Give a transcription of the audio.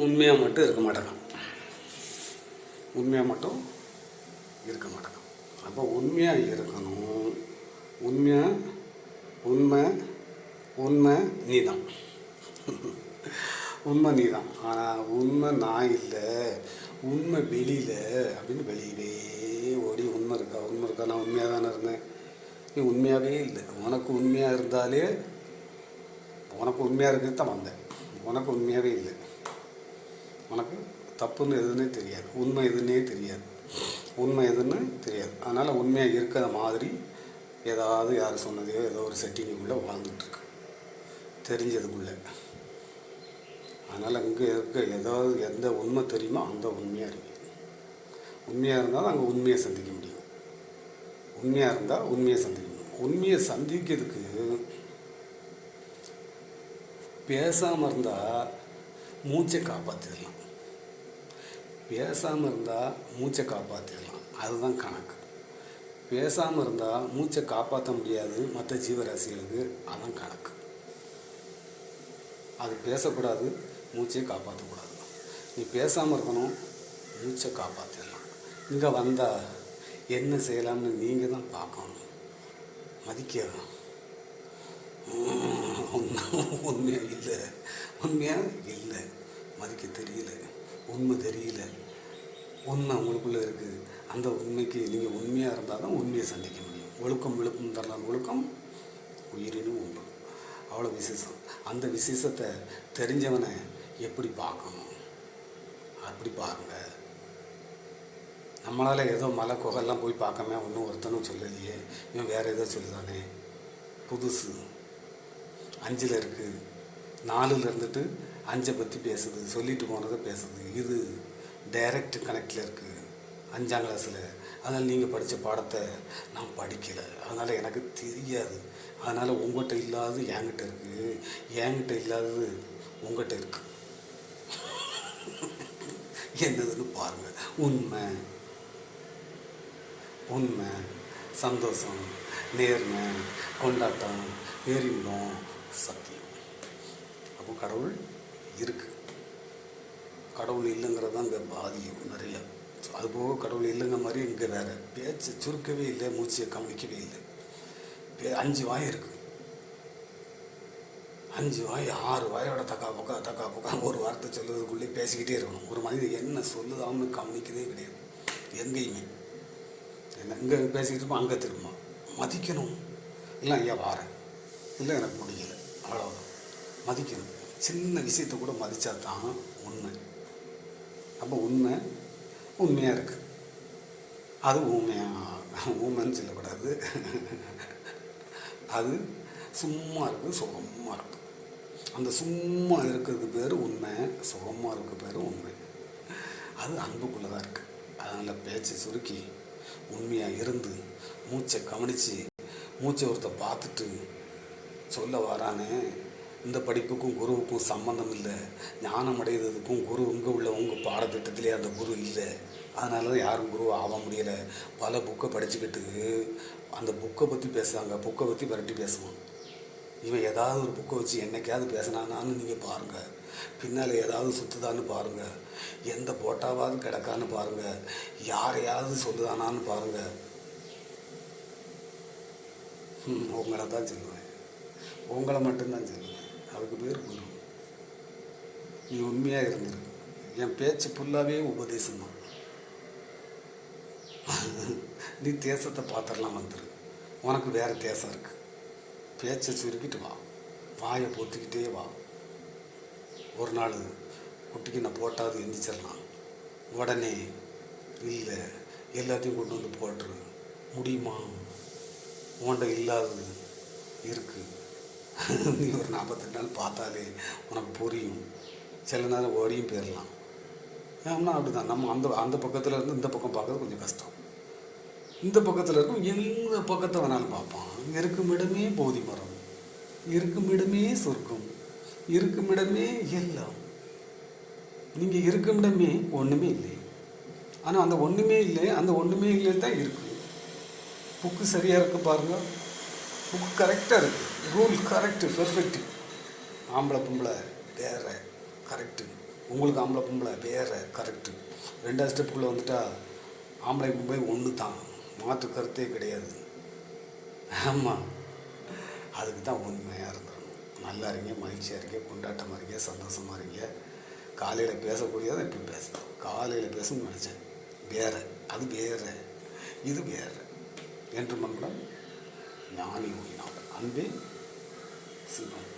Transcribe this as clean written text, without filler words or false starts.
உண்மையாக மட்டும் இருக்க மாட்டேங்க. உண்மையாக மட்டும் இருக்க மாட்டேங்க. அப்போ உண்மையாக இருக்கணும். உண்மையாக உண்மை உண்மை நீ தான். உண்மை நீ தான். ஆனால் உண்மை நான் இல்லை, உண்மை வெளியில் அப்படின்னு வெளியவே ஓடி உண்மை இருக்கா நான் உண்மையாக தானே இருந்தேன். நீ உண்மையாகவே இல்லை. உனக்கு உண்மையாக இருந்தாலே உனக்கு உண்மையாக இருக்கிறது தான் வந்தேன். உனக்கு உண்மையாகவே இல்லை. உனக்கு தப்புன்னு எதுன்னே தெரியாது, உண்மை எதுன்னே தெரியாது, உண்மை எதுன்னு தெரியாது. அதனால் உண்மையாக இருக்கிற மாதிரி ஏதாவது யார் சொன்னதையோ ஏதோ ஒரு செட்டிங்குள்ளே வாழ்ந்துட்டுருக்கு தெரிஞ்சதுக்குள்ளே. அதனால் இங்கே இருக்க ஏதாவது எந்த உண்மை தெரியுமோ அந்த உண்மையாக இருக்கு. உண்மையாக இருந்தால் அங்கே உண்மையை சந்திக்க முடியும். உண்மையாக இருந்தால் உண்மையை சந்திக்க முடியும். உண்மையை சந்திக்கிறதுக்கு பேசாமல் இருந்தால் மூச்சை காப்பாற்றிடலாம். பேசாமல் இருந்தால் மூச்சை காப்பாற்றிடலாம், அதுதான் கணக்கு. பேசாமல் இருந்தால் மூச்சை காப்பாற்ற முடியாது மற்ற ஜீவராசிகளுக்கு, அதுதான் கணக்கு. அது பேசக்கூடாது, மூச்சையை காப்பாற்றக்கூடாது. நீ பேசாமல் இருக்கணும், மூச்சை காப்பாற்றிடலாம். இங்கே வந்தால் என்ன செய்யலாம்னு நீங்கள் தான் பார்க்கணும். மதிக்க உண்மையாக இல்லை, உண்மையாக இல்லை, மதிக்க தெரியல, உண்மை தெரியல. உண்மை உங்களுக்குள்ளே இருக்குது. அந்த உண்மைக்கு நீங்கள் உண்மையாக இருந்தால் தான் உண்மையை சந்திக்க முடியும். ஒழுக்கம் விழுப்பும் தரலாம், ஒழுக்கம் உயிரினும் உண்டு. அவ்வளோ விசேஷம். அந்த விசேஷத்தை தெரிஞ்சவனை எப்படி பார்க்கணும் அப்படி பாருங்கள். நம்மளால் ஏதோ மலை குகையெல்லாம் போய் பார்க்காம ஒன்றும் ஒருத்தனும் சொல்லலையே, இவன் வேறு ஏதோ சொல்லுதானே. புதுசு 5ல் இருக்குது, 4ல் இருந்துட்டு 5 பற்றி பேசுது, சொல்லிட்டு போனதை பேசுது. இது டைரக்ட் கனெக்டில் இருக்குது 5ஆம் கிளாஸில். அதனால் நீங்கள் படித்த பாடத்தை நான் படிக்கலை, அதனால் எனக்கு தெரியாது. அதனால் உங்கள்கிட்ட இல்லாதது என்கிட்ட இருக்குது, என்கிட்ட இல்லாதது உங்கள்கிட்ட இருக்குது. என்னதுன்னு பாருங்கள். உண்மை உண்மை சந்தோஷம், நேர்மை, கொண்டாட்டம், பேரின்பம், சத்தியம். அப்போ கடவுள் இருக்குது. கடவுள் இல்லைங்கிறது தான் இங்கே பாதியும் நிறையா. அதுபோக கடவுள் இல்லைங்க மாதிரி இங்கே வேறு பேச்சு சுருக்கவே இல்லை, மூச்சியை கவனிக்கவே இல்லை. 5 வாய் இருக்குது, 5 வாய் 6 வாயோட தக்கா புக்கா ஒரு வார்த்தை சொல்லுறதுக்குள்ளே பேசிக்கிட்டே இருக்கணும். ஒரு மனிதன் என்ன சொல்லுதான்னு கவனிக்கவே கிடையாது எங்கேயுமே. என்ன இங்கே பேசிக்கிட்டு இருப்போம், அங்கே திரும்ப மதிக்கணும். இல்லை ஐயா வாரேன், இல்லை எனக்கு முடியலை, அவ்வளோதான். மதிக்கணும். சின்ன விஷயத்தை கூட மதித்தா தான் உண்மை. அப்போ உண்மையாக இருக்குது. அது ஊமைன்னு சொல்லக்கூடாது. அது சும்மா இருக்குது, சுகமாக இருக்குது. அந்த சும்மா இருக்கிறதுக்கு பேர் உண்மை, சுகமாக இருக்க பேர் உண்மை. அது அன்புக்குள்ளே தான் இருக்குது. அதனால் பேச்சை சுருக்கி உண்மையாக இருந்து மூச்சை கவனித்து மூச்சை ஒருத்தர் பார்த்துட்டு சொல்ல வரானே, இந்த படிப்புக்கும் குருவுக்கும் சம்மந்தம் இல்லை, ஞானம் அடைகிறதுக்கும் குரு இங்கே உள்ள உங்கள் பாடத்திட்டத்திலே அந்த குரு இல்லை. அதனால தான் யாரும் குரு ஆக முடியலை. பல புக்கை படிச்சுக்கிட்டு அந்த புக்கை பற்றி பேசுகிறாங்க, புக்கை பற்றி விரட்டி பேசுவான். இவன் ஏதாவது ஒரு புக்கை வச்சு என்னைக்காவது பேசினானான்னு நீங்கள் பாருங்கள். பின்னால் ஏதாவது சுற்றுதான்னு பாருங்கள், எந்த போட்டாவாவது கிடக்கான்னு பாருங்கள், யாரையாவது சொல்லுதானான்னு பாருங்கள். உங்களை தான் சொல்லுவேன், உங்களை மட்டும்தான் சொல்லுவேன். அதுக்கு பேர் குரு. நீ உண்மையாக இருந்துரு. என் பேச்சு ஃபுல்லாகவே உபதேசம் தான். நீ தேசத்தை பார்த்துடலாம் வந்துரு. உனக்கு வேறு தேசம் இருக்குது. பேச்சை சுருக்கிட்டு வா, வாயை பொத்திக்கிட்டே வா. ஒரு நாள் குட்டிக்கு நான் போட்டாது எந்திரிச்சிடலாம். உடனே இல்லை எல்லாத்தையும் கொண்டு வந்து போட்டுரு முடியுமா? உன்கிட்ட இல்லாதது இருக்குது. நீ ஒரு 48 நாள் பார்த்தாலே உனக்கு புரியும். சில நேரம் ஓடியும் போயிடலாம். ஏன்னா அப்படி தான் நம்ம அந்த பக்கத்தில் இருந்து இந்த பக்கம் பார்க்கறது கொஞ்சம் கஷ்டம். இந்த பக்கத்தில் இருக்கும் எந்த பக்கத்தை வேணாலும் பார்ப்பான். இருக்கும் இடமே போதி மரம், இருக்கும் இடமே சொர்க்கம், இருக்கும் இடமே எல்லாம். நீங்கள் இருக்கும் இடமே ஒன்றுமே இல்லை. ஆனால் அந்த ஒன்றுமே இல்லை, அந்த ஒன்றுமே இல்லை தான் இருக்குது. புக்கு சரியாக இருக்குது பாருங்கள். புக்கு கரெக்டாக இருக்குது, ரூல் கரெக்டு, பெர்ஃபெக்ட்டு. ஆம்பளை பொம்பளை வேறு கரெக்டு, உங்களுக்கு ஆம்பளை பொம்பளை வேறு கரெக்டு. 2வது ஸ்டெப்புக்குள்ளே வந்துட்டா ஆம்பளை பொம்பளை ஒன்று தான், மாற்று கருத்தே கிடையாது. ஆமாம், அதுக்கு தான் உண்மையாக இருந்துடணும். நல்லா இருங்க, மகிழ்ச்சியாக இருங்க, கொண்டாட்டமாக இருங்க, சந்தோஷமாக இருங்க. காலையில் பேசக்கூடியதான் இப்போ பேசுகிறேன். காலையில் பேசணும்னு நினச்சேன், வேறு அது வேறு, இது வேறு என்று மன்றம் ஞானி ஓடினாள். அன்பே சிவம்.